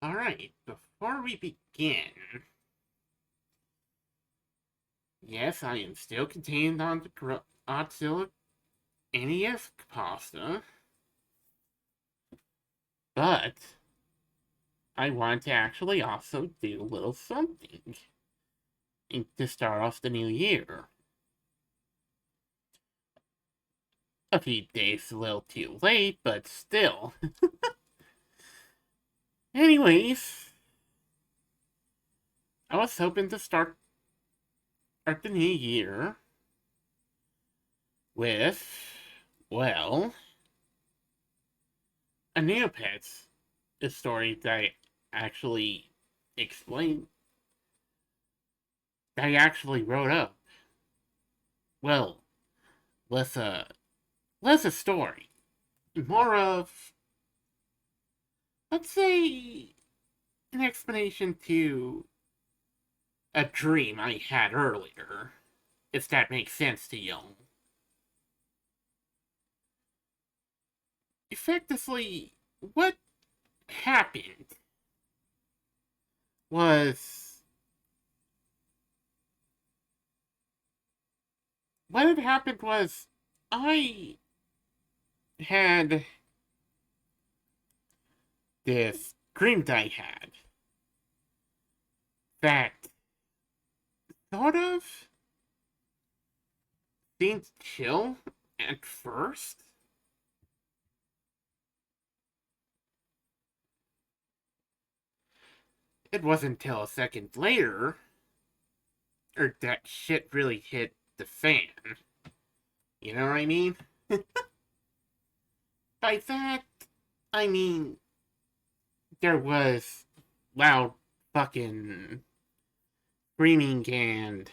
Alright, before we begin, yes, I am still contained on the Godzilla NES pasta, but I want to actually also do a little something to start off the new year. A few days a little too late, but still. Anyways, I was hoping to start the new year with, well, a Neopets, a story that I actually explained, that I actually wrote up. Well, less a story, more of, let's say, an explanation to a dream I had earlier, if that makes sense to you. Effectively, what happened was what had happened was I had this dream that I had that sort of seemed chill at first. It wasn't until a second later, or that shit really hit the fan. You know what I mean? By that, I mean there was loud fucking screaming and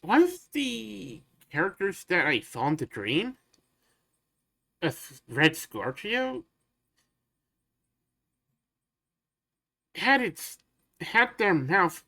one of the characters that I saw in the dream, a red Scorpio, had its had their mouth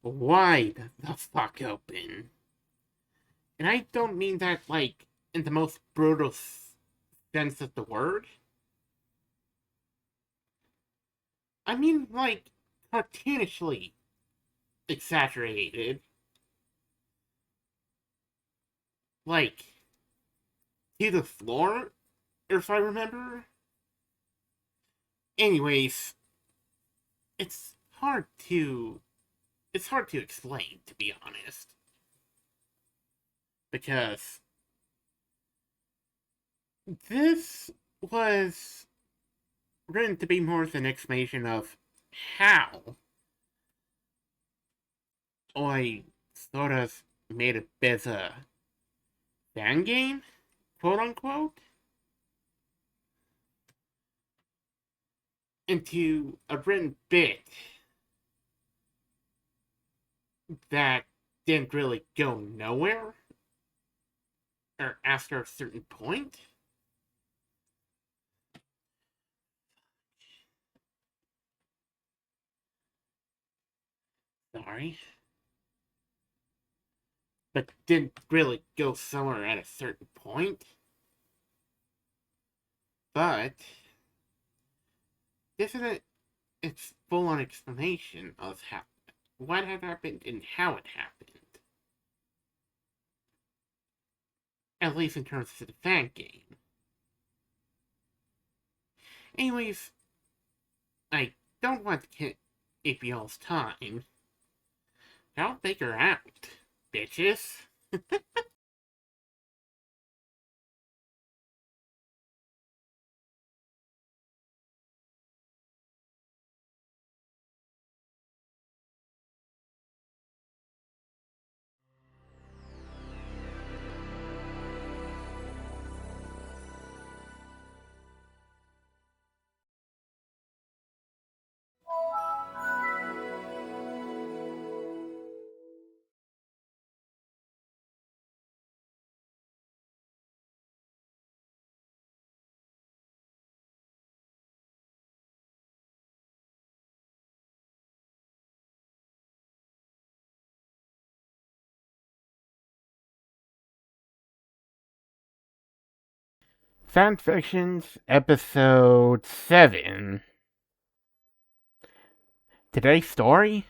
wide the fuck open. And I don't mean that like in the most brutal sense of the word. I mean like cartoonishly exaggerated. Like to the floor, if I remember. Anyways, it's hard to it's hard to explain, to be honest. Because this was written to be more of an explanation of how I sort of made a bit of a fan game, quote unquote, into a written bit that didn't really go nowhere or after a certain point. Sorry. But didn't really go somewhere at a certain point. But isn't it its full on explanation of how what had happened and how it happened. At least in terms of the fan game. Anyways, I don't want to keep y'all's time. I'll figure out, bitches. Fanfictions, Episode 7. Today's story?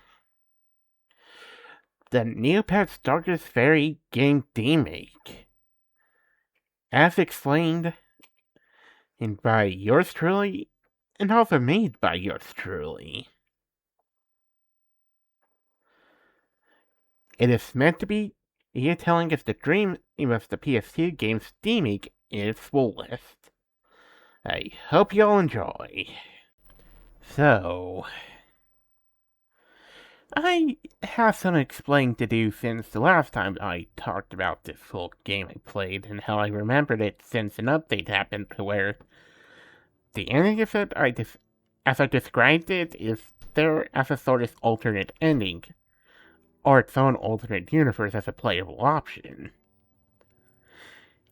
The Neopets Darkest Faerie game Demake. As explained and by yours truly, and also made by yours truly. It is meant to be a telling of the dream of the PS2 game's Demake in its fullest. I hope you'll enjoy. So, I have some explaining to do since the last time I talked about this whole game I played and how I remembered it since an update happened to where the ending of it, as I described it, is there as a sort of alternate ending, or its own alternate universe as a playable option.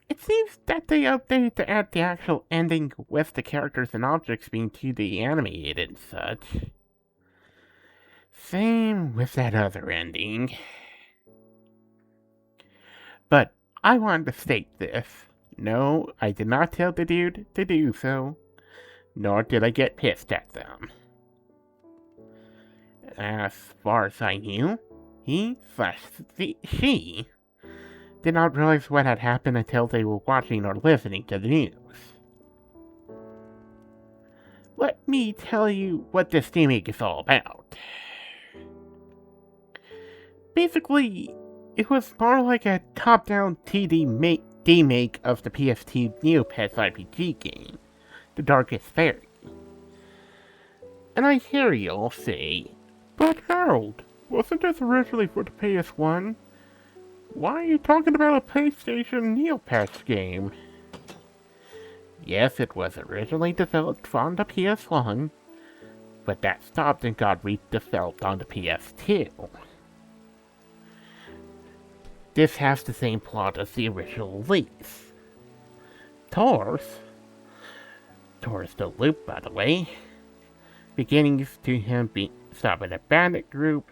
It seems that they updated to add the actual ending with the characters and objects being 2D animated and such. Same with that other ending. But I wanted to state this. No, I did not tell the dude to do so, nor did I get pissed at them. As far as I knew, she did not realize what had happened until they were watching or listening to the news. Let me tell you what this Demake is all about. Basically, it was more like a top-down 2D demake of the PS2 Neopets RPG game, The Darkest Faerie. And I hear you'll say, "But Harold, wasn't this originally for the PS1? Why are you talking about a PlayStation Neopets game?" Yes, it was originally developed on the PS1, but that stopped and got redeveloped on the PS2. This has the same plot as the original release. Thor's the loop, by the way, beginnings to him stopping a bandit group,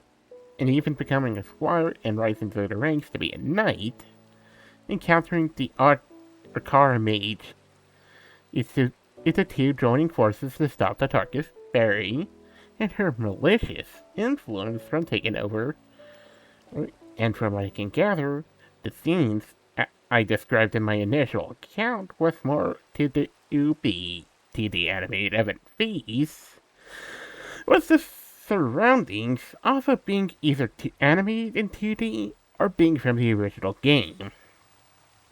and even becoming a squire and rising through the ranks to be a knight, encountering the Arcara mage. It's the two joining forces to stop the Darkest Faerie and her malicious influence from taking over. And from what I can gather, the scenes I described in my initial account was more to the animated event fees, with the surroundings also being either animated in 2D or being from the original game,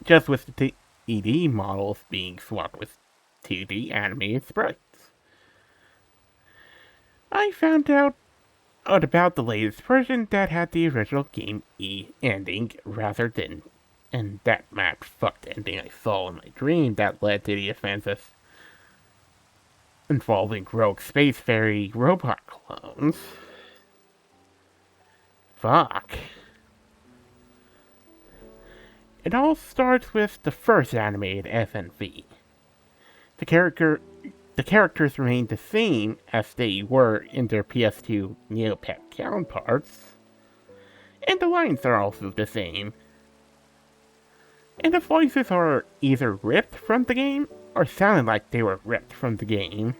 just with the 2D models being swapped with 2D animated sprites. I found out about the latest version that had the original game ending rather than that mad fucked ending I saw in my dream that led to the offenses involving rogue space fairy robot clones. Fuck. It all starts with the first animated FNV. The characters remain the same as they were in their PS2 Neopet counterparts, and the lines are also the same. And the voices are either ripped from the game, or sounding like they were ripped from the game.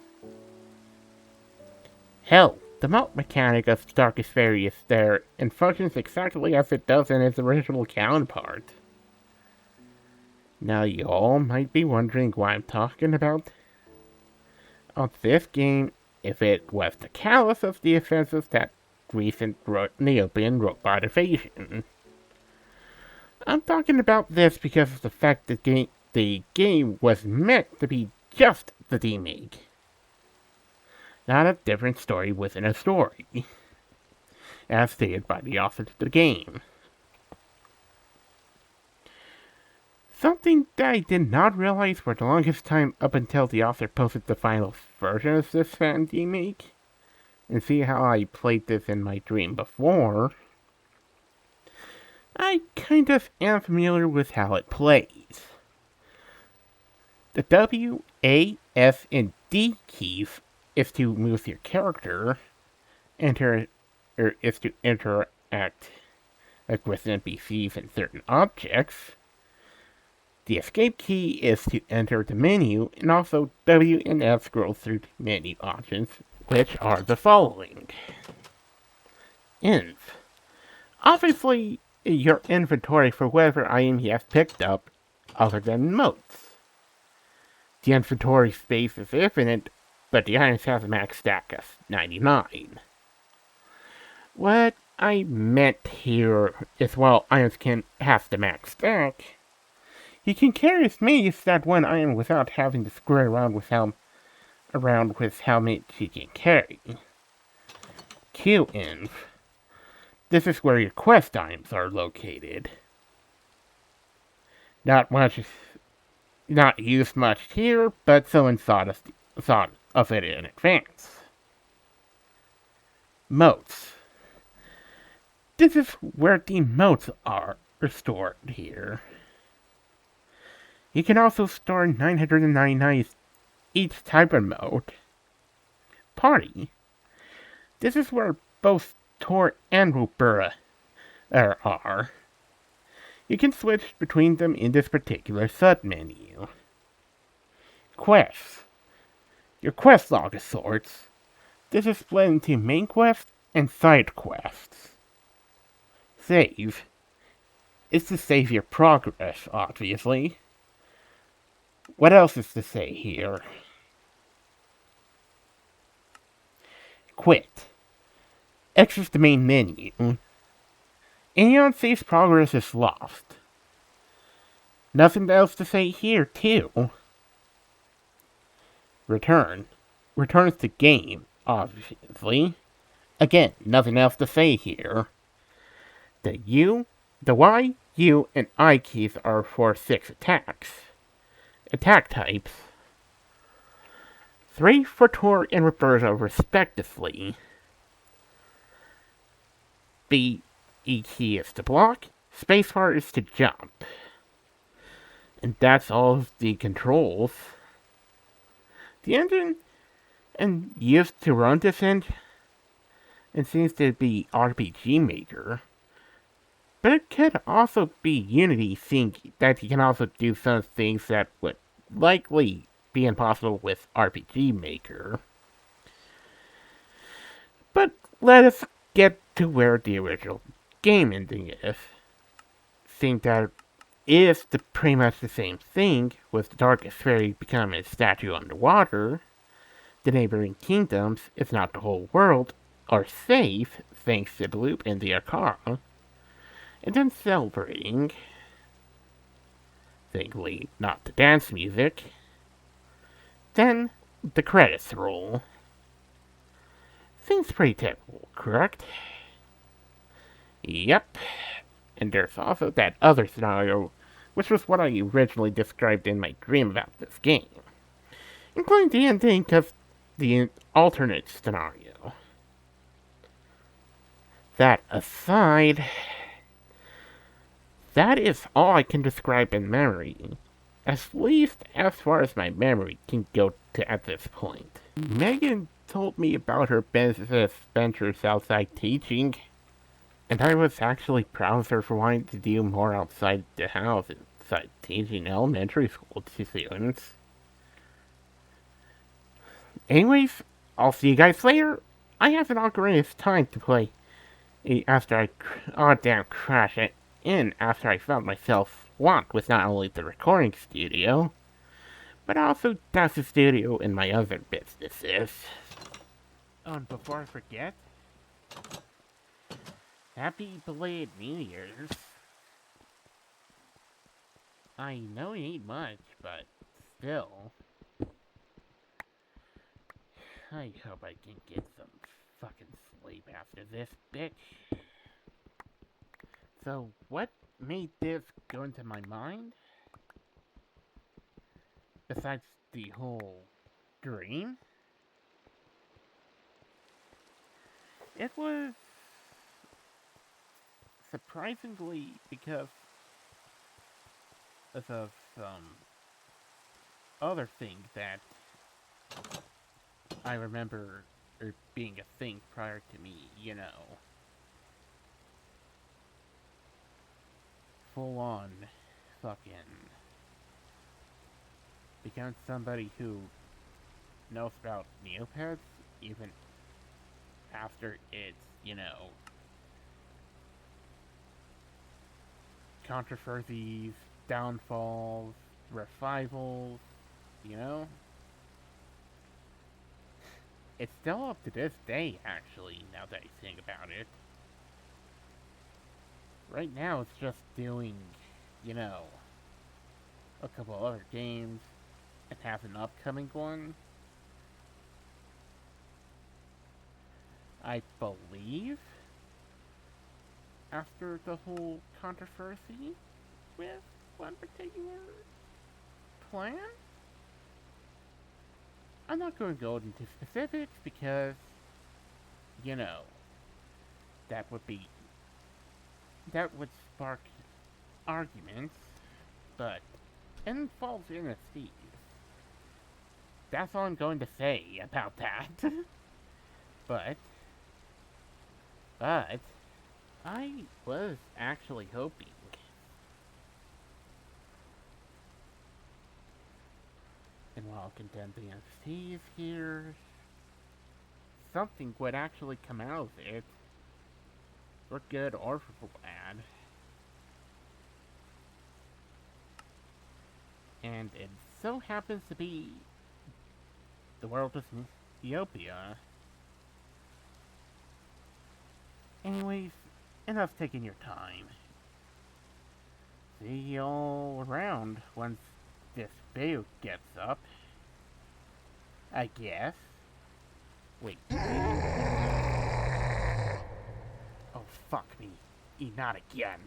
Hell, the melt mechanic of Darkest Faerie is there, and functions exactly as it does in its original counterpart. Now you all might be wondering why I'm talking about this game if it was the callous of the offenses that recent Neopian robot invasion. I'm talking about this because of the fact that the game was meant to be just the Demake, not a different story within a story, as stated by the author of the game. Something that I did not realize for the longest time up until the author posted the final version of this fan Demake, and see how I played this in my dream before, I kind of am familiar with how it plays. The W, A, F, and D keys is to move your character, is to interact with NPCs and certain objects. The escape key is to enter the menu, and also W and F scroll through the menu options, which are the following. Inv. Obviously, your inventory for whatever item you have picked up, other than motes. The inventory space is infinite, but the items have a max stack of 99. What I meant here is while items can have the max stack, you can carry as many as that one item without having to screw around with how many you can carry. QInv. This is where your quest items are located. Not used much here, but someone thought of it in advance. Motes. This is where the motes are stored here. You can also store 999 each type of mote. Party. This is where both Tor and Rupura are. You can switch between them in this particular submenu. Quests. Your quest log of sorts. This is split into main quests and side quests. Save. It's to save your progress, obviously. What else is to say here? Quit. Exit the main menu. Any unsafe progress is lost. Nothing else to say here, too. Return. Returns to game, obviously. Again, nothing else to say here. The Y, U, and I keys are for 6 attacks. Attack types. 3 for Tor and Roberta, respectively. B, E key is to block, spacebar is to jump. And that's all of the controls. The engine and used to run this engine and seems to be RPG Maker. But it could also be Unity, seeing that you can also do some things that would likely be impossible with RPG Maker. But let us get to where the original game ending is. Seeing that it is pretty much the same thing, with the darkest fairy becoming a statue underwater, the neighboring kingdoms, if not the whole world, are safe thanks to the loop in the Akara. And then celebrating. Thankfully, not the dance music. Then, the credits roll. Seems pretty typical, correct? Yep. And there's also that other scenario, which was what I originally described in my dream about this game. Including the ending of the alternate scenario. That aside, that is all I can describe in memory. At least as far as my memory can go to at this point. Megan told me about her business ventures outside teaching, and I was actually proud of her for wanting to do more outside the house, outside teaching elementary school students. Anyways, I'll see you guys later. I have an Ocarina of Time to play after I crash it in after I found myself swamped with not only the recording studio, but also Dust Studio and my other businesses. Oh, and before I forget, happy belated New Year's. I know it ain't much, but still. I hope I can get some fucking sleep after this, bitch. So, what made this go into my mind? Besides the whole dream? It was surprisingly because of some other thing that I remember being a thing prior to me, full on fucking become somebody who knows about Neopets, even after its, controversies, downfalls, revivals, you know? It's still up to this day, actually, now that I think about it. Right now, it's just doing, a couple other games, and has an upcoming one. I believe, after the whole controversy with one particular plan. I'm not going to go into specifics because, that would spark arguments, but it involves NFTs. That's all I'm going to say about that. but I was actually hoping and while condensing NFTs here, something would actually come out of it, for good or for bad. And it so happens to be the world of Ethiopia. Anyways, enough taking your time. See you all around once this video gets up. I guess. Wait. Oh, fuck me. Not again.